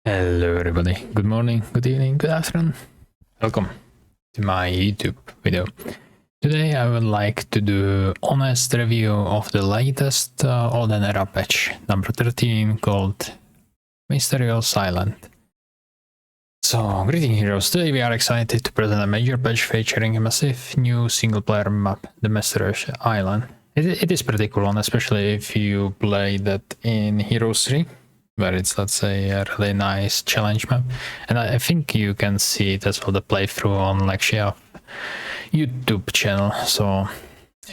Hello everybody, good morning, good evening, good afternoon. Welcome to my YouTube video. Today I would like to do honest review of the latest Olden Era Patch number 13 called Mysterious Island. So, greeting heroes, today we are excited to present a major patch featuring a massive new single player map, the Mysterious Island. It is pretty cool one, especially if you play that in Heroes 3. Where it's, let's say, a really nice challenge map. And I think you can see it as well, the playthrough on Lexia YouTube channel. So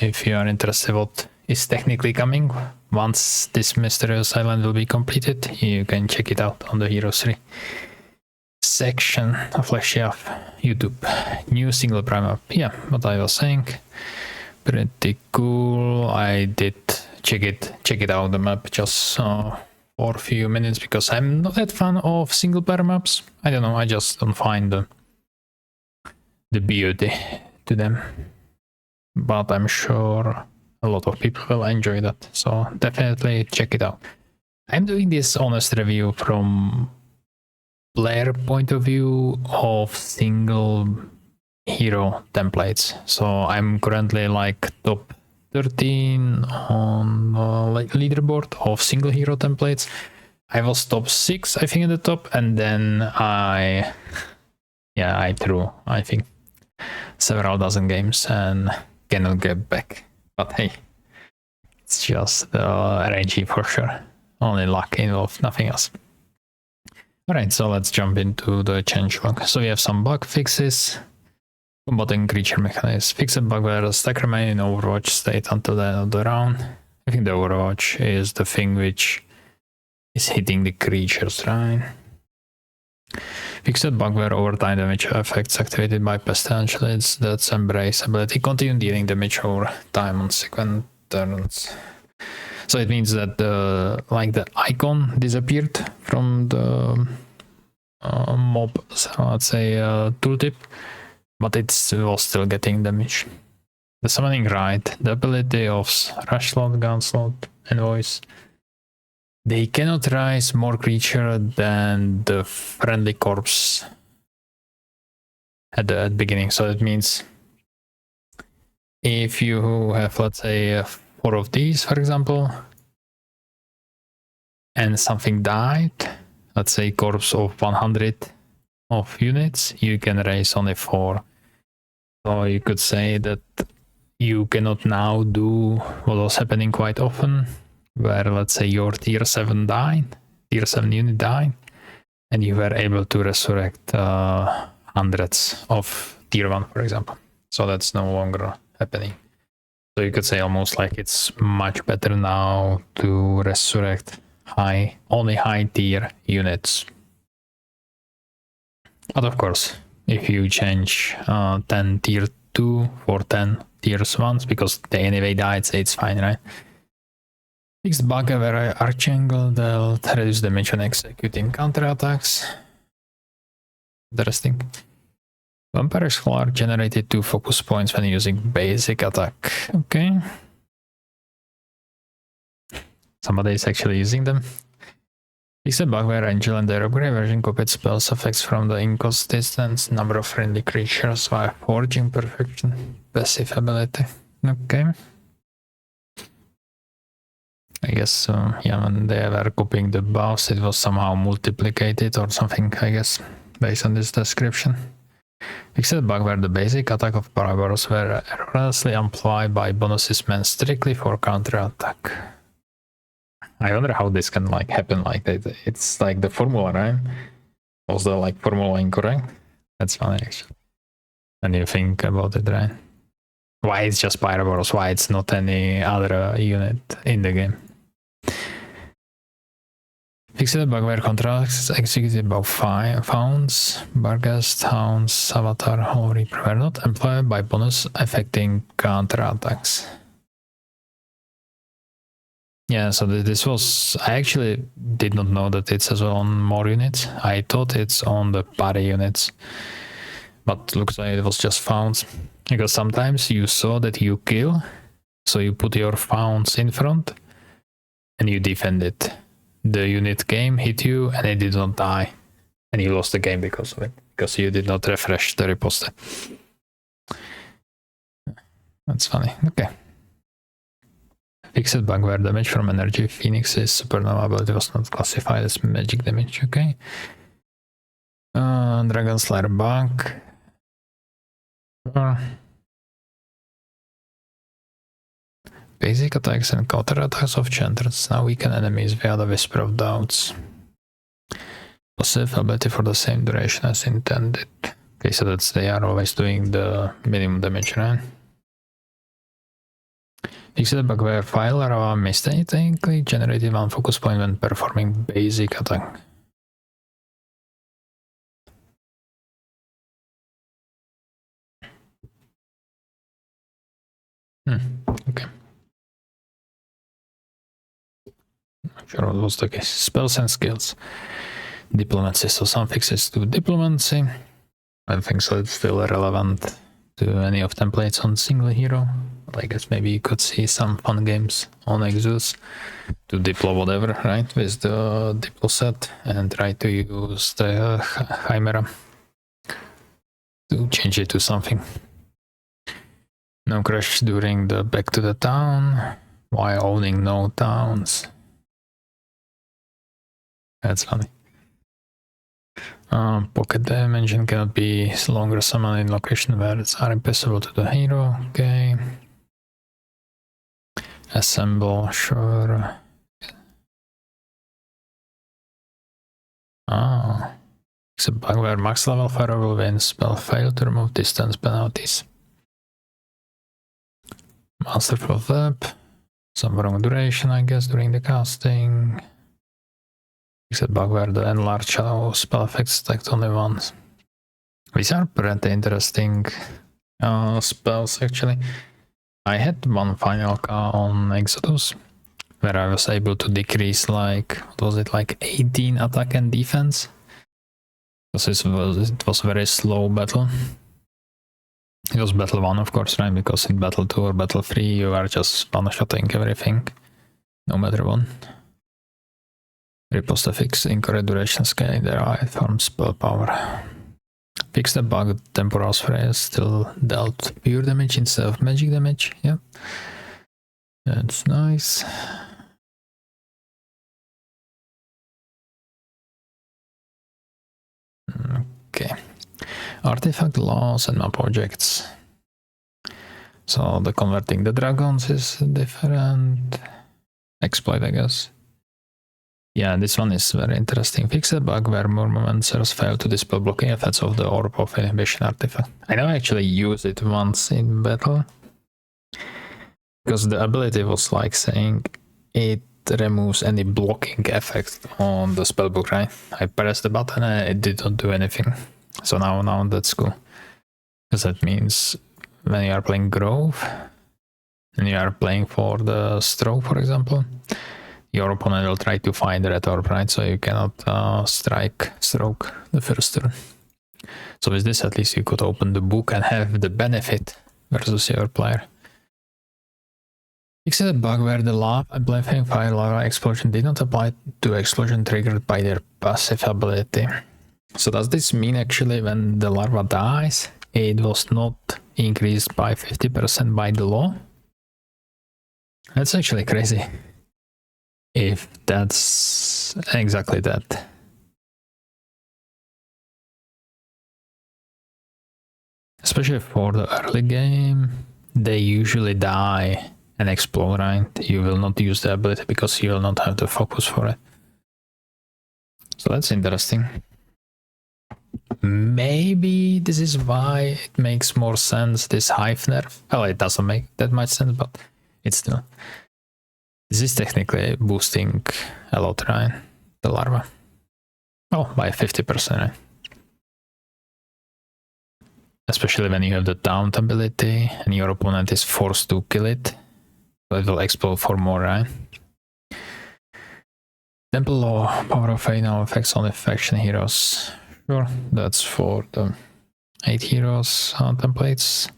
if you are interested what is technically coming, once this Mysterious Island will be completed, you can check it out on the Heroes 3 section of Lexia YouTube. New single prime map. Yeah, what I was saying. Pretty cool. I did check it out, the map, just for a few minutes, because I'm not that fan of single player maps. I don't know, I just don't find the beauty to them. But I'm sure a lot of people will enjoy that, so definitely check it out. I'm doing this honest review from player point of view of single hero templates. So I'm currently like top 13 on leaderboard of single hero templates. I was top 6, I think, at the top, and then I threw, I think, several dozen games and cannot get back. But hey, it's just RNG for sure. Only luck involved, nothing else. Alright, so let's jump into the changelog. So we have some bug fixes. Combating creature mechanism. Fix a bug where the stack remains in Overwatch state until the end of the round. I think the Overwatch is the thing which is hitting the creatures, right? Fix a bug where overtime damage effects activated by pestilential hits. That's Embrace ability. Continue dealing damage over time on sequent turns. So it means that the icon disappeared from the mob, so let's say tooltip. But it was still getting damage. The summoning right, the ability of rush slot, gun slot, and voice. They cannot rise more creature than the friendly corpse at the beginning. So that means if you have, let's say, 4 of these, for example, and something died, let's say corpse of 100 of units, you can raise only 4. So you could say that you cannot now do what was happening quite often, where, let's say, your tier 7 unit died, and you were able to resurrect hundreds of tier 1, for example. So that's no longer happening. So you could say almost like it's much better now to resurrect only high tier units. But of course, if you change 10 tier 2 for 10 tiers 1s, because they anyway died, so it's fine, right? Fix the bug where Archangle dealt reduce damage when executing counterattacks. Interesting. Vampire Scholar generated 2 focus points when using basic attack. Okay. Somebody is actually using them. Fix a bug where Angel and their upgrade version copied spells effects from the inconsistent number of friendly creatures via Forging Perfection passive ability. Okay. I guess, yeah, when they were copying the buffs, it was somehow multiplicated or something, I guess, based on this description. Fix a bug where the basic attack of Paraboros were erroneously applied by bonuses meant strictly for counterattack. I wonder how this can happen like that. It's like the formula, right? Was the formula incorrect? That's funny, actually. And you think about it, right? Why it's just Pyroboros? Why it's not any other unit in the game? Fix the bug where contracts executed by Founds, Barghest, Hounds, Avatar, or Reaper were not employed by bonus affecting counterattacks. Yeah, so this was... I actually did not know that it's as well on more units. I thought it's on the party units. But looks like it was just Founds. Because sometimes you saw that you kill, so you put your Founds in front, and you defend it. The unit came, hit you, and it did not die. and you lost the game because of it, because you did not refresh the riposte. That's funny. Okay. Fixed bug where damage from energy phoenix's supernova ability was not classified as magic damage. Okay. Dragon Slayer bug. Basic attacks and counter attacks of Chantress now weaken enemies via the Whisper of Doubts. Passive ability for the same duration as intended. Okay, so that's they are always doing the minimum damage, right? Fix the bug where file are mistakenly generated one focus point when performing basic attack. Okay. Not sure what was the case. Spells and skills. Diplomacy. So some fixes to diplomacy. I think so it's still relevant to any of templates on single hero. But I guess maybe you could see some fun games on Exodus to diplo whatever, right? With the diplo set and try to use the Chimera to change it to something. No crash during the back to the town while owning no towns. That's funny. Pocket dimension cannot be longer summoned in location where it's are impossible to the hero. Okay. Assemble, sure. It's a bug where max level fire will win spell fail to remove distance penalties. Masterful Web. Some wrong duration, I guess, during the casting. It's a bug where the enlarged shadow spell effects stacked only once. These are pretty interesting spells, actually. I had one final car on Exodus where I was able to decrease, like, what was it, like 18 attack and defense? Because it was very slow battle. It was battle 1, of course, right? Because in battle 2 or battle 3 you are just one-shotting everything, no matter what. Riposte fix incorrect duration scaling derived from spell power. Fix the bug temporal spray still dealt pure damage instead of magic damage. Yeah, that's nice. Okay, artifact laws and map objects. So the converting the dragons is different. Exploit, I guess. Yeah, this one is very interesting. Fix a bug where more momenters fail to dispel blocking effects of the Orb of Inhibition artifact. I know I actually used it once in battle, because the ability was like saying it removes any blocking effect on the spellbook, right? I pressed the button and it did not do anything. So now that's cool. Because that means when you are playing Grove, and you are playing for the stroke, for example, your opponent will try to find the red orb, right? So you cannot strike stroke the first turn. So with this, at least you could open the book and have the benefit versus your player. Fix a bug where the lava and flaming fire lava explosion did not apply to explosion triggered by their passive ability. So does this mean actually when the larva dies, it was not increased by 50% by the law? That's actually crazy. If that's exactly that. Especially for the early game, they usually die and explode, right? You will not use the ability because you will not have the focus for it. So that's interesting. Maybe this is why it makes more sense, this hive nerf. Well, it doesn't make that much sense, but it's still... This is technically boosting a lot, right? The larva. Oh, by 50%, right? Especially when you have the taunt ability and your opponent is forced to kill it. So it will explode for more, right? Temple Law, Power of Fate now affects only faction heroes. Sure, that's for the 8 heroes templates.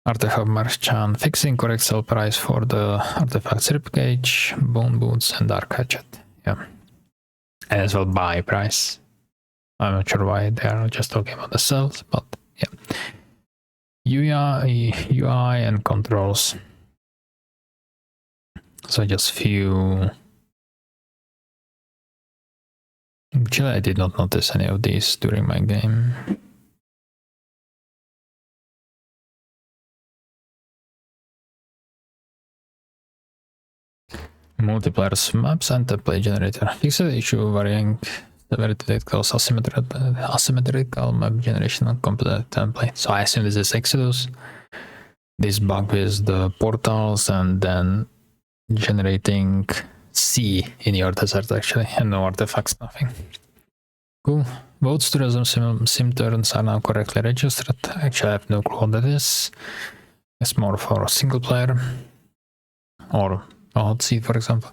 Artifact Merchant, fixing correct sell price for the artifacts Ribcage, Bone Boots, and Dark Hatchet. Yeah. And as well buy price. I'm not sure why they are just talking about the cells, but yeah. UI and controls. So just few. Actually, I did not notice any of these during my game. Multiplayer maps and template generator. Fix the issue varying severity that causes asymmetrical map generation on computer template. So I assume this is Exodus. This bug with the portals and then generating C in your desert actually, and no artifacts, nothing. Cool. Votes to resume sim turns are now correctly registered. Actually, I have no clue what that is. It's more for a single player or a hot seat, for example.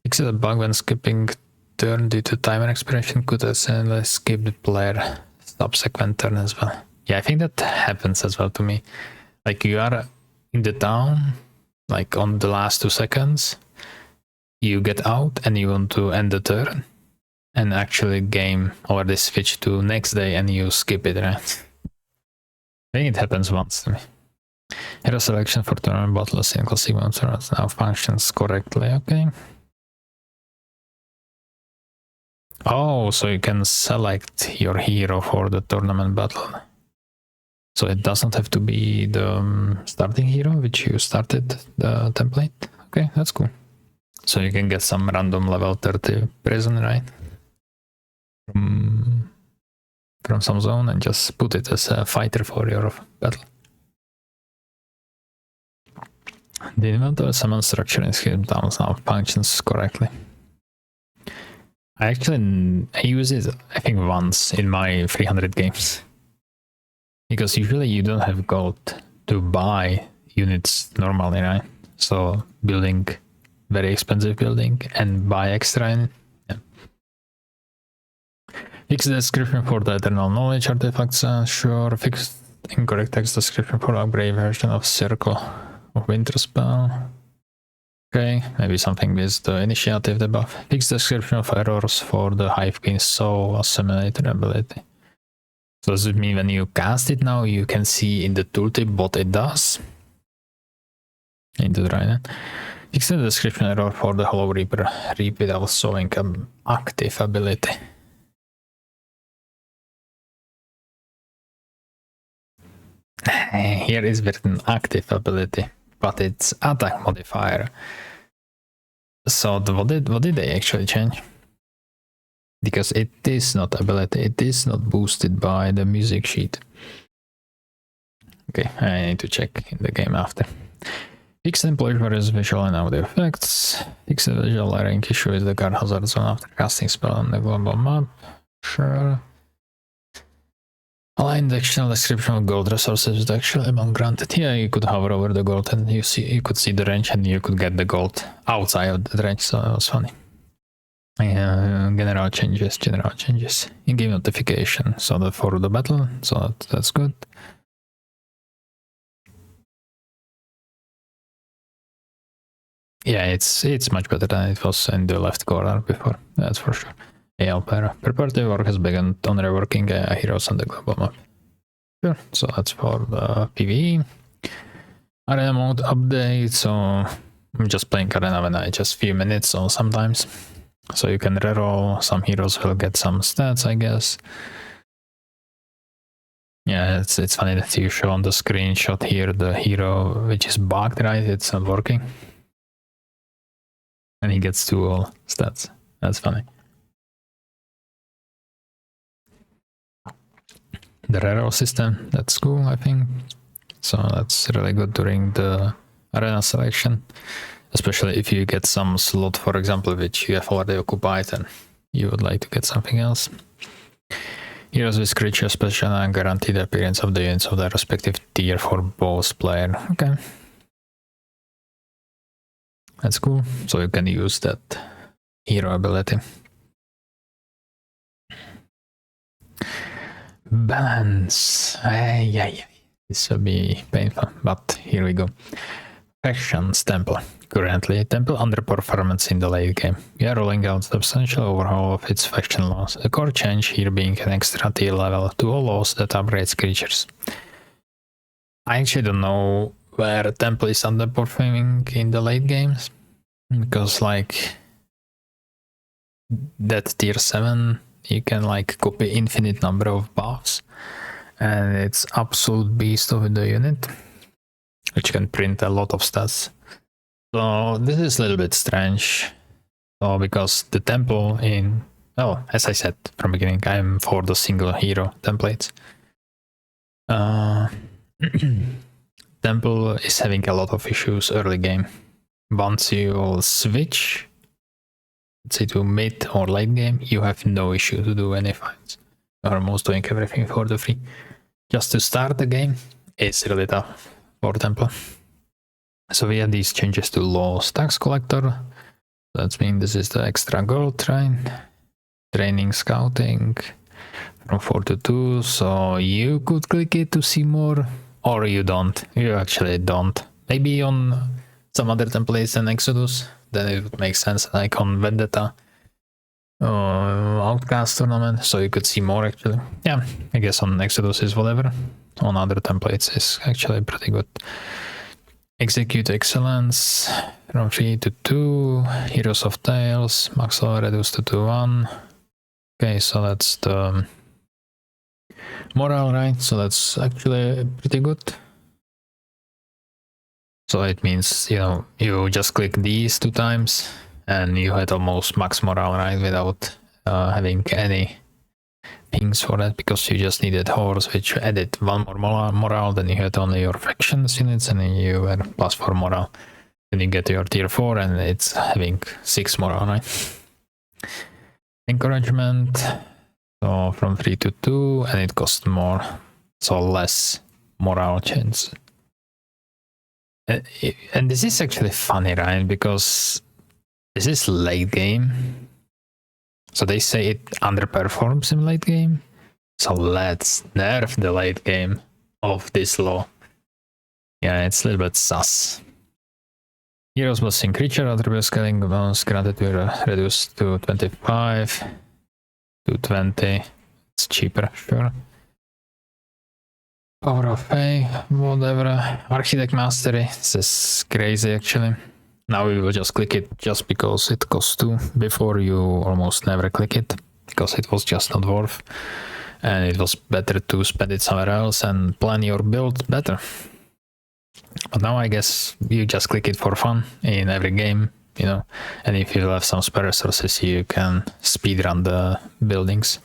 Fix a bug when skipping turn due to timer expiration could accidentally skip the player subsequent turn as well. Yeah, I think that happens as well to me. Like you are in the town, like on the last 2 seconds, you get out and you want to end the turn, and actually game already switch to next day and you skip it, right? I think it happens once to me. Hero selection for tournament battles in classic monsters now functions correctly, okay. Oh, so you can select your hero for the tournament battle. So it doesn't have to be the starting hero which you started the template. Okay, that's cool. So you can get some random level 30 prison, right? From some zone and just put it as a fighter for your battle. The inventory summon structure in Hidden Towns now functions correctly. I use it, I think, once in my 300 games. Because usually you don't have gold to buy units normally, right? So building very expensive building and buy extra in it. Yeah. Fix the description for the eternal knowledge artifacts, sure. Fix incorrect text description for upgrade version of Circle of Winter spell. Okay, maybe something with the initiative debuff. Fix description of errors for the Hive Queen's Soul Assimilator ability. So does it mean when you cast it now, you can see in the tooltip what it does? Into the right. Fix the description error for the Hollow Reaper without showing an active ability. Here is written active ability, but it's attack modifier. So what did they actually change? Because it is not ability, it is not boosted by the music sheet. Okay, I need to check in the game after. Fix the employee various visual and audio effects. Fix the visual layering issue with the guard hazard zone after casting spell on the global map. Sure. Align the actual description of gold resources with the actual amount granted. Yeah, you could hover over the gold and you could see the range and you could get the gold outside of the range, so it was funny. General changes. In-game notification, so that for the battle, so that's good. Yeah, it's much better than it was in the left corner before, that's for sure. AL Para. Preparative work has begun on reworking heroes on the global map. Sure, so that's for the PvE. Arena mode update, so I'm just playing Arena when I just few minutes or sometimes. So you can reroll, some heroes will get some stats, I guess. Yeah, it's funny that you show on the screenshot here the hero which is bugged, right? It's not working. And he gets 2 all stats. That's funny. The reroll system, that's cool, I think. So that's really good during the arena selection. Especially if you get some slot, for example, which you have already occupied and you would like to get something else. Heroes with creature special and guaranteed appearance of the units of their respective tier for both player. Okay. That's cool. So you can use that hero ability. Balance. Yeah. This will be painful, but here we go. Factions Temple. currently. Temple underperformance in the late game. We are rolling out substantial overhaul of its faction laws. The core change here being an extra tier level to all laws that upgrades creatures. I actually don't know where Temple is underperforming in the late games, because like that tier 7 you can like copy infinite number of buffs, and it's absolute beast of the unit, which can print a lot of stats. So this is a little bit strange. So because the temple in, well, as I said from the beginning, I'm for the single hero templates. Temple is having a lot of issues early game. Once you switch, let's say to mid or late game, you have no issue to do any fights. You're almost doing everything for the free. Just to start the game, it's really tough for Temple. So we have these changes to laws tax collector. That means this is the extra gold train. Training scouting from 4 to 2. So you could click it to see more, or you don't. You actually don't. Maybe on some other templates than Exodus, then it would make sense, like on Vendetta Outcast tournament, so you could see more actually. Yeah, I guess on Exodus is whatever. On other templates is actually pretty good. Execute Excellence from 3 to 2. Heroes of Tales, max level reduced to 2-1. Okay, so that's the morale, right? So that's actually pretty good. So it means, you know, you just click these 2 times and you had almost max morale, right? Without having any things for that, because you just needed horse, which added 1 more morale. Then you had only your factions units and then you were plus 4 morale. Then you get your tier 4 and it's having 6 morale, right? Encouragement, so from 3 to 2, and it costs more, so less morale chance. And this is actually funny, right? Because this is late game, so they say it underperforms in late game. So let's nerf the late game of this law. Yeah, it's a little bit sus. Heroes bossing creature attribute scaling bonus granted to reduced to 25 to 20. It's cheaper, sure. Power of Fey, whatever. Architect Mastery, this is crazy actually. Now we will just click it just because it costs 2. Before you almost never click it, because it was just not worth. And it was better to spend it somewhere else and plan your build better. But now I guess you just click it for fun in every game, you know, and if you have some spare resources, you can speedrun the buildings.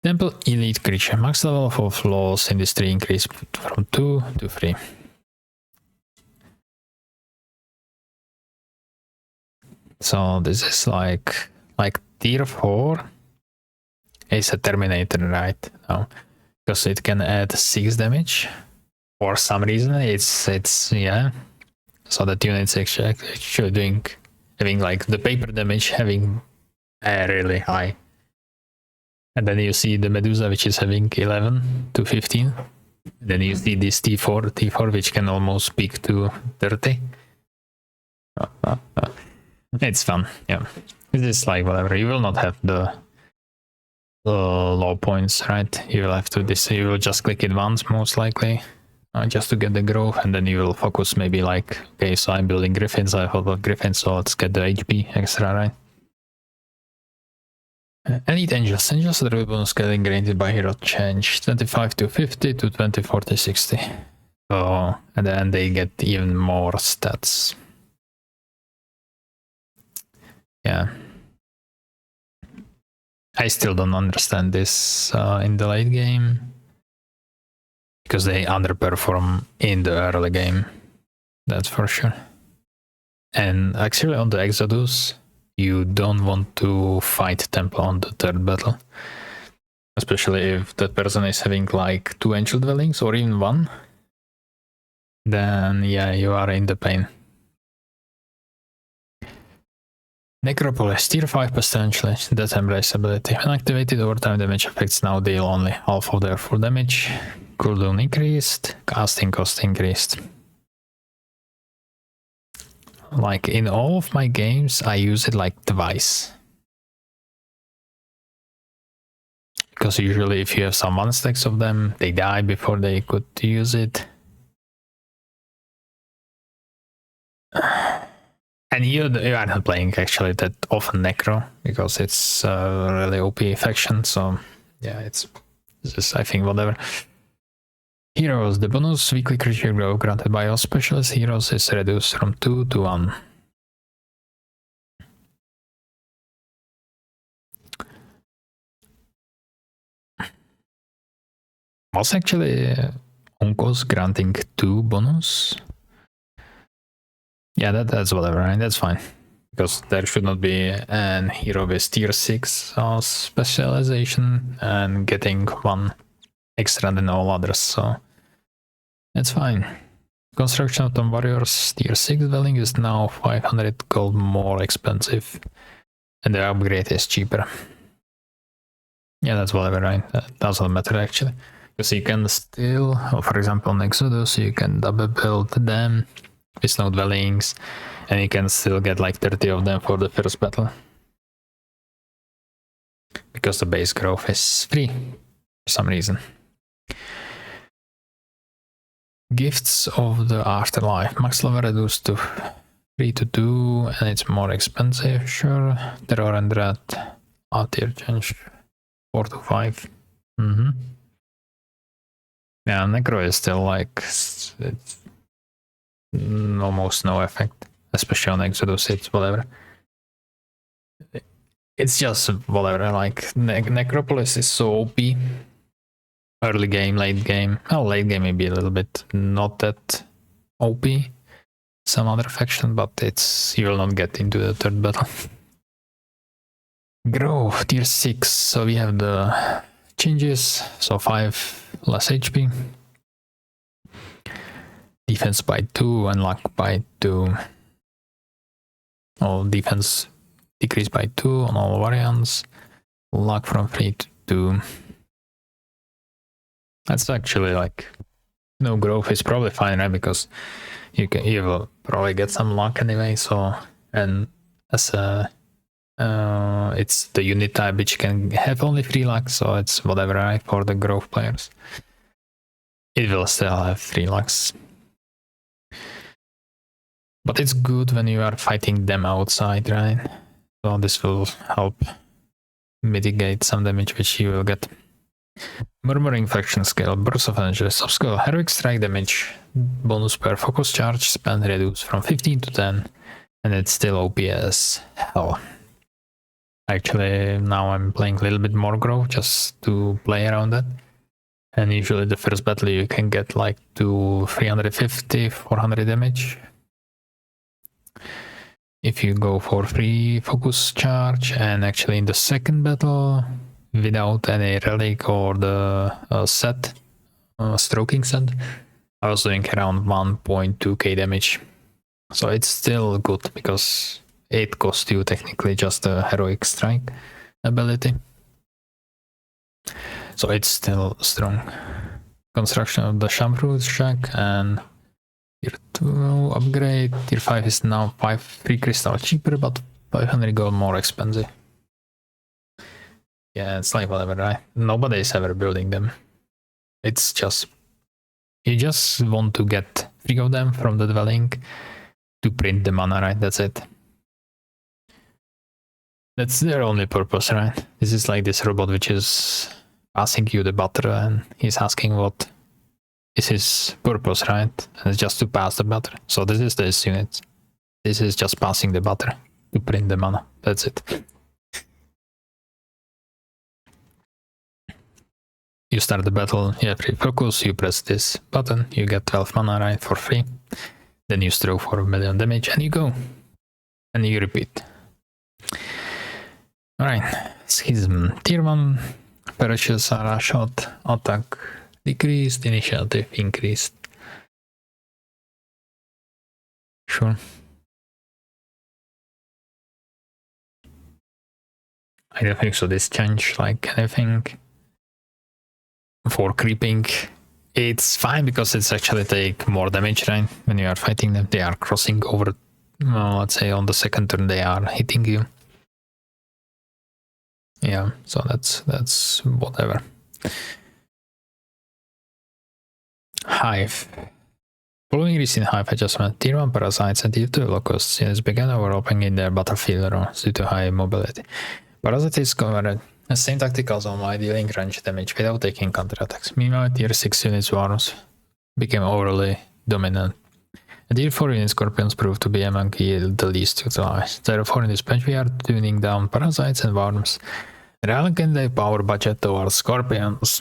Temple Elite Creature, max level of laws in this tree increase from 2 to 3. So this is like tier 4 is a Terminator right now, because it can add 6 damage. For some reason, it's yeah. So that unit's actually having like the paper damage having really high. And then you see the Medusa, which is having 11 to 15. And then you see this T4, which can almost peak to 30. It's fun, yeah. It is like whatever. You will not have the low points, right? You will have to you will just click it once, most likely. Just to get the growth, and then you will focus maybe like, okay, so I'm building Griffins, I thought of Griffins, so let's get the HP extra, right? Elite Angels. Angels are bonus scaling granted by hero change 25 to 50 to 20, 40, 60. So, and then they get even more stats. Yeah. I still don't understand this in the late game, because they underperform in the early game, that's for sure. And actually on the Exodus, you don't want to fight Temple on the 3rd battle, especially if that person is having like 2 angel dwellings or even 1, then yeah, you are in the pain. Necropolis, tier 5 potentially, Death Embrace ability. When activated, overtime damage effects now deal only half of their full damage. Cooldown increased, casting cost increased. like in all of my games, I use it like twice. Because usually if you have some one stacks of them, they die before they could use it. And you are not playing actually that often Necro, because it's a really OP faction, so yeah, it's just, I think, whatever. Heroes, the bonus weekly creature growth granted by all specialist heroes is reduced from 2 to 1. Was actually Uncos granting 2 bonus? Yeah, that's whatever, right? That's fine. Because there should not be an hero with tier 6 specialization and getting 1 extra than all others, so that's fine. Construction of the Warriors tier 6 dwelling is now 500 gold more expensive, and the upgrade is cheaper. Yeah, that's whatever, right? That doesn't matter actually. Because you can still, for example, on Exodus, you can double build them with no dwellings, and you can still get like 30 of them for the first battle. Because the base growth is free for some reason. Gifts of the Afterlife. Max level reduced to 3 to 2, and it's more expensive, sure. Terror and Dread. Tier change 4 to 5. Yeah, Necro is still like, it's almost no effect, especially on Exodus, it's whatever. It's just whatever, like Necropolis is so OP. Early game, late game. Well, late game maybe a little bit not that OP. Some other faction, but it's, you will not get into the third battle. Growth, tier 6. So we have the changes. So 5 less HP. Defense by 2 and luck by 2. All defense decreased by 2 on all variants. Luck from 3 to 2. That's actually like, no, growth is probably fine, right? Because you will probably get some luck anyway. So, and as a it's the unit type which can have only 3 luck, so it's whatever, right? For the growth players, it will still have 3 lucks. But it's good when you are fighting them outside, right? So this will help mitigate some damage which you will get. Murmuring faction skill, burst of energy, subskill, heroic strike damage, bonus per focus charge, spend reduced from 15 to 10, and it's still OP as hell. Actually, now I'm playing a little bit more growth just to play around that. And usually the first battle you can get like to 350, 400 damage. If you go for free focus charge, and actually in the second battle, without any relic or the stroking set, I was doing around 1.2k damage. So it's still good because it costs you technically just a heroic strike ability. So it's still strong. Construction of the Shamroot Shack and tier 2 upgrade. Tier 5 is now 5 free crystal cheaper, but 500 gold more expensive. Yeah, it's like whatever, right? Nobody is ever building them. It's just, you just want to get 3 of them from the dwelling to print the mana, right? That's it. That's their only purpose, right? This is like this robot which is passing you the butter and he's asking what is his purpose, right? And it's just to pass the butter. So this is this unit. This is just passing the butter to print the mana. That's it. You start the battle, you have free focus, you press this button, you get 12 mana, right, for free. Then you stroke for 1 million damage and you go. And you repeat. Alright, Schism. Tier 1, Ferocious Ara shot, attack decreased, initiative increased. Sure. I don't think so this change like anything. For creeping, it's fine because it's actually take more damage, right? When you are fighting them, they are crossing over well, let's say on the second turn they are hitting you. Yeah, so that's whatever. Hive. Following recent Hive adjustment, Tier 1 parasites and Tier 2 locusts since began overlapping in their battlefield rounds due to high mobility. Parasites covered the same tactical zone while dealing range damage without taking counterattacks. Meanwhile, Tier 6 units Worms became overly dominant. And Tier 4 unit Scorpions proved to be among the least utilized. Therefore, in this patch we are tuning down Parasites and Worms, reallocating their power budget towards Scorpions.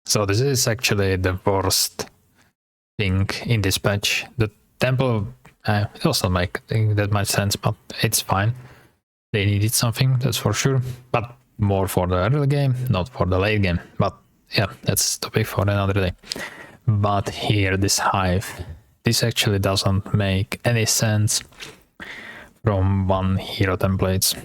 So this is actually the worst thing in this patch. The temple, it does not make that much sense, but it's fine. They needed something, that's for sure, but more for the early game, not for the late game. But yeah, that's a topic for another day. But here, this Hive, this actually doesn't make any sense from one hero templates.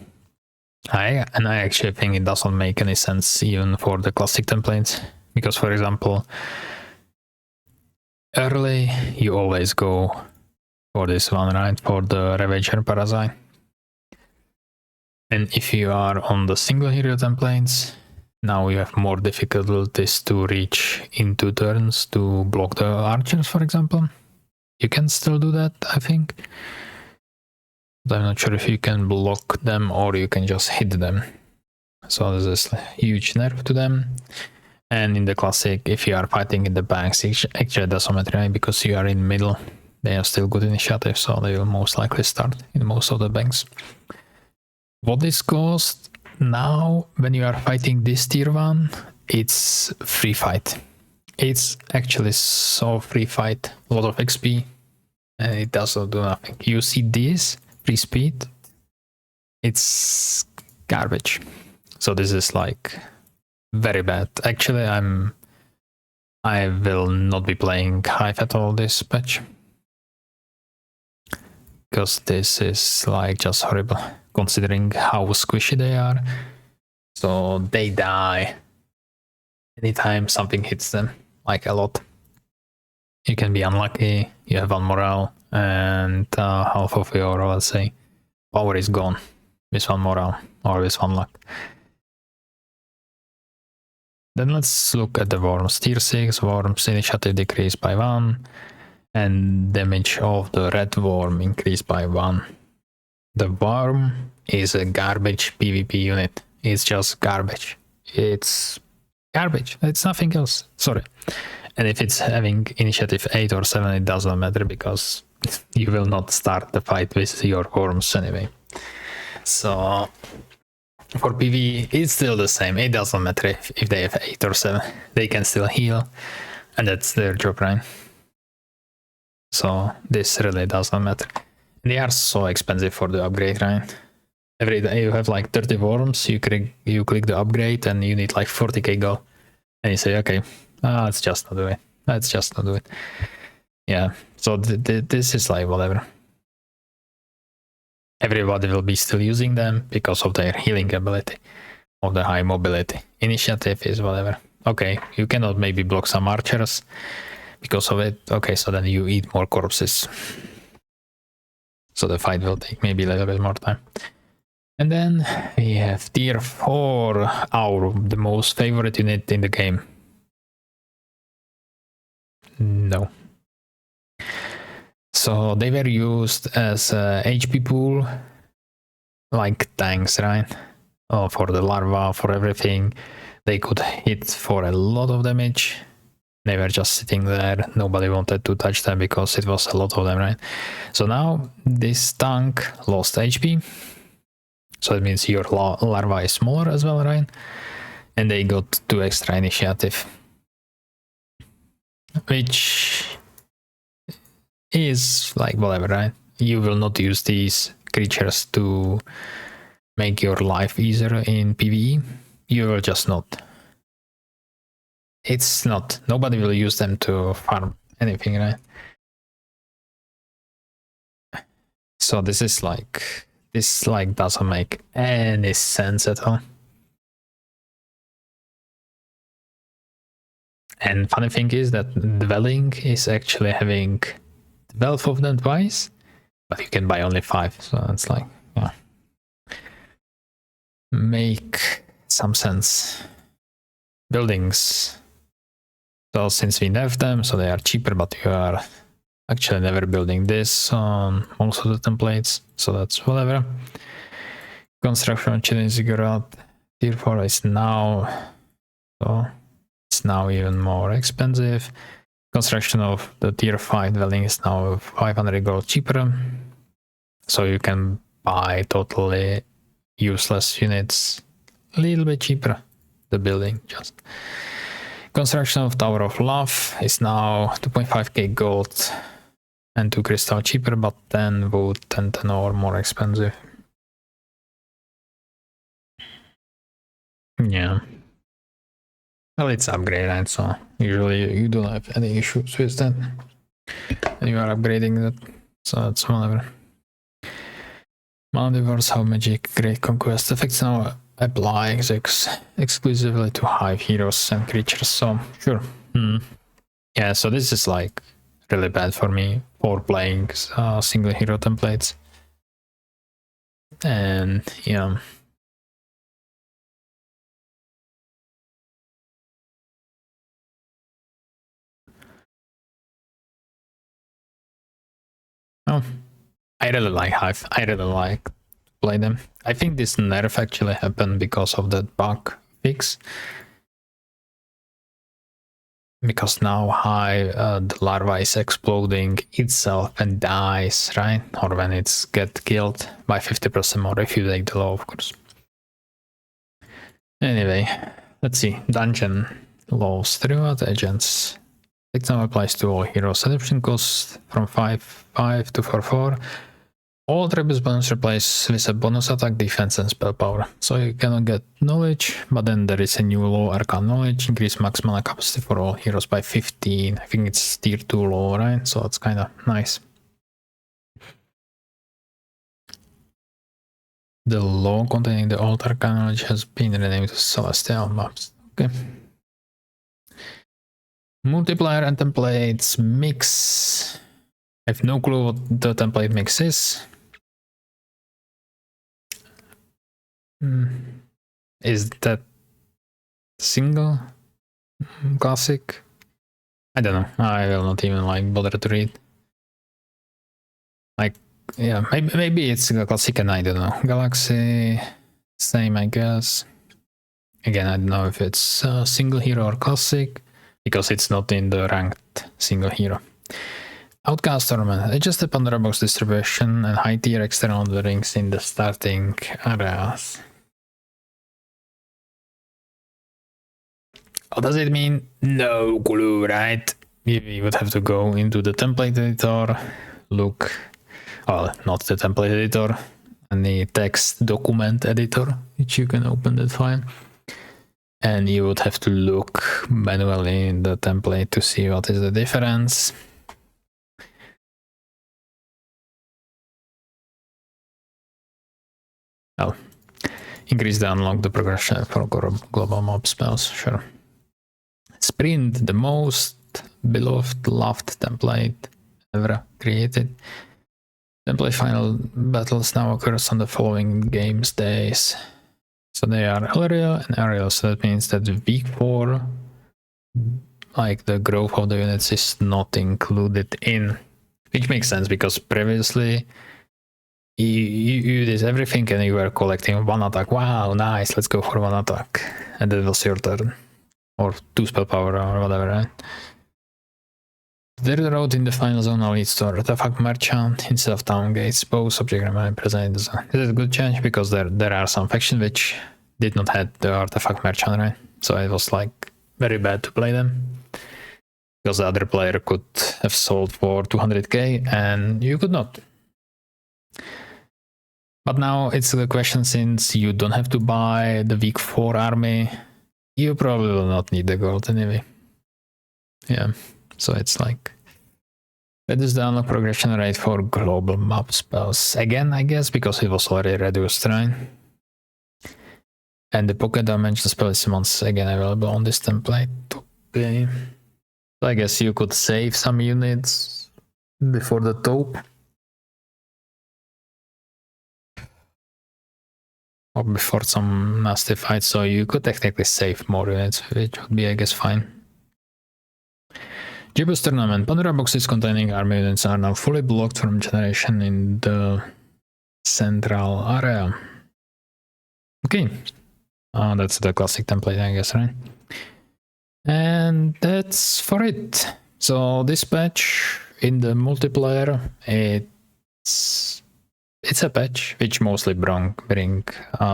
I actually think it doesn't make any sense even for the classic templates, because for example, early you always go for this one, right, for the Ravager Parasite. And if you are on the single hero templates, now you have more difficulties to reach in 2 turns to block the archers, for example. You can still do that, I think. But I'm not sure if you can block them or you can just hit them. So there's this huge nerf to them. And in the classic, if you are fighting in the banks, it actually doesn't matter, right? Because you are in the middle. They have still good initiative, so they will most likely start in most of the banks. What this costs now, when you are fighting this tier 1, it's free fight. It's actually so free fight, a lot of XP, and it doesn't do nothing. You see this free speed, it's garbage. So this is like very bad. Actually, I will not be playing Hive at all this patch, because this is like just horrible considering how squishy they are. So they die anytime something hits them, like a lot. You can be unlucky, you have 1 morale, and half of your, let's say, power is gone with 1 morale or with 1 luck. Then let's look at the Worms. Tier 6 Worms initiative decreased by 1, and damage of the red worm increased by 1. The worm is a garbage PvP unit. It's just garbage. It's garbage. It's nothing else. Sorry. And if it's having initiative 8 or 7, it doesn't matter, because you will not start the fight with your worms anyway. So for PvE, it's still the same. It doesn't matter if they have 8 or 7. They can still heal, and that's their job, right? So this really doesn't matter. They are so expensive for the upgrade, right? Every day you have like 30 worms, you click the upgrade and you need like 40k gold. And you say, okay, let's just not do it. Let's just not do it. Yeah, so this is like whatever. Everybody will be still using them because of their healing ability, of the high mobility. Initiative is whatever. Okay, you cannot maybe block some archers because of it. Okay, so then you eat more corpses. So the fight will take maybe a little bit more time. And then we have tier 4, the most favorite unit in the game. No. So they were used as a HP pool, like tanks, right? Oh, for the larva, for everything. They could hit for a lot of damage. They were just sitting there. Nobody wanted to touch them because it was a lot of them, right? So now this tank lost HP. So it means your larva is smaller as well, right? And they got 2 extra initiative. Which is like whatever, right? You will not use these creatures to make your life easier in PvE. You will just not. It's not. Nobody will use them to farm anything, right? So this is like, this like doesn't make any sense at all. And funny thing is that Dwelling is actually having 12 of them twice, but you can buy only 5, so it's like, yeah, make some sense. Buildings. So since we nerfed them, so they are cheaper, but you are actually never building this on most of the templates, so that's whatever. Construction chilling ziggurat tier 4 is now, so it's now even more expensive. Construction of the tier 5 dwelling is now 500 gold cheaper, so you can buy totally useless units a little bit cheaper. The building just. Construction of Tower of Love is now 2.5k gold and 2 crystal cheaper, but 10 wood and 10 ore more expensive. Yeah. Well, it's upgraded, so usually you don't have any issues with that. And you are upgrading that, so that's whatever. Multiverse, how magic, great conquest effects now apply exclusively to hive heroes and creatures, so sure. Yeah, so this is like really bad for me for playing single hero templates. And yeah. Oh, I really like hive. I really like to play them. I think this nerf actually happened because of that bug fix. Because now the larva is exploding itself and dies, right? Or when it's get killed by 50% more if you take the law, of course. Anyway, let's see. Dungeon laws throughout agents. It now applies to all heroes. Adaptation cost from 5.5 to 4.4. All attributes bonus replace with a bonus attack, defense, and spell power. So you cannot get knowledge, but then there is a new law, Arcane Knowledge, increase max mana capacity for all heroes by 15. I think it's tier 2 law, right? So it's kind of nice. The law containing the old Arcane Knowledge has been renamed to Celestial Maps. Okay. Multiplier and templates mix. I have no clue what the template mix is. Is that single? Classic? I don't know. I will not even like bother to read. Like, yeah, maybe it's a classic and I don't know. Galaxy, same I guess. Again, I don't know if it's single hero or classic, because it's not in the ranked single hero. Outcast Tournament. Adjust the Pandora box distribution and high tier external rings in the starting areas. What does it mean? No clue, right? We would have to go into the template editor, look, well, not the template editor, and the text document editor, which you can open that file. And you would have to look manually in the template to see what is the difference. Oh, increase the unlock the progression for global mob spells, sure. Sprint, the most beloved, loved template ever created. Template final battles now occurs on the following games days. So they are Elria and Ariel, so that means that week 4, like the growth of the units is not included in. Which makes sense because previously you did everything and you were collecting 1 attack. Wow, nice, let's go for 1 attack. And that was your turn. Or 2 spell power or whatever, right? The road in the final zone now leads to artifact merchant instead of town gates. Both subject remain present in the zone. This is a good change because there are some factions which did not have the artifact merchant, right? So it was like very bad to play them. Because the other player could have sold for 200k and you could not. But now it's the question, since you don't have to buy the week 4 army, you probably will not need the gold anyway. Yeah, so it's like, that is the unlock progression rate for global map spells. Again, I guess, because it was already reduced, right? And the pocket damage, the spell is once again available on this template. Okay. So I guess you could save some units before the taupe. or before some nasty fights, so you could technically save more units, which would be, I guess, fine. Jeepers Tournament. Pandora boxes containing army units are now fully blocked from generation in the central area. Okay, that's the classic template, I guess, right? And that's for it. So this patch in the multiplayer, it's a patch which mostly bring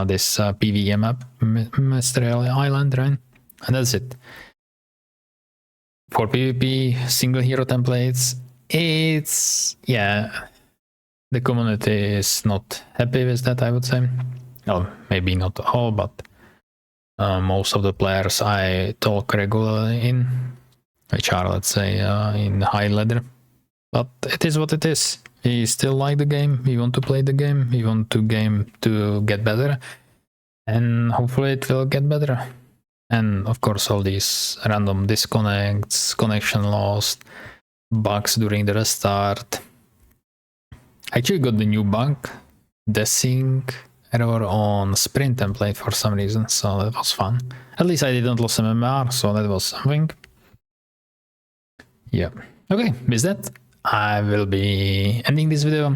this PvE map, Mystery Island, right? And that's it. For PvP single hero templates, it's, yeah, the community is not happy with that, I would say. Well, maybe not all, but most of the players I talk regularly in, which are, let's say, in high ladder. But it is what it is. We still like the game, we want to play the game, we want the game to get better, and hopefully it will get better. And of course all these random disconnects, connection lost, bugs during the restart. I actually got the new bug, desync error on sprint template for some reason, so that was fun. At least I didn't lose MMR, so that was something. Yeah. Okay, with that, I will be ending this video.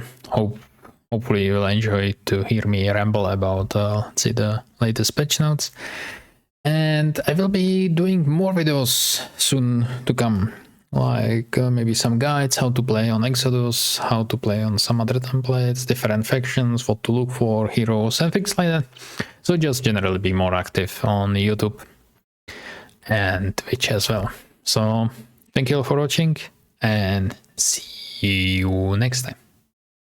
Hopefully you will enjoy to hear me ramble about let's see, the latest patch notes. And I will be doing more videos soon to come, like maybe some guides, how to play on Exodus, how to play on some other templates, different factions, what to look for, heroes, and things like that. So just generally be more active on YouTube and Twitch as well. So thank you all for watching, and see you next time.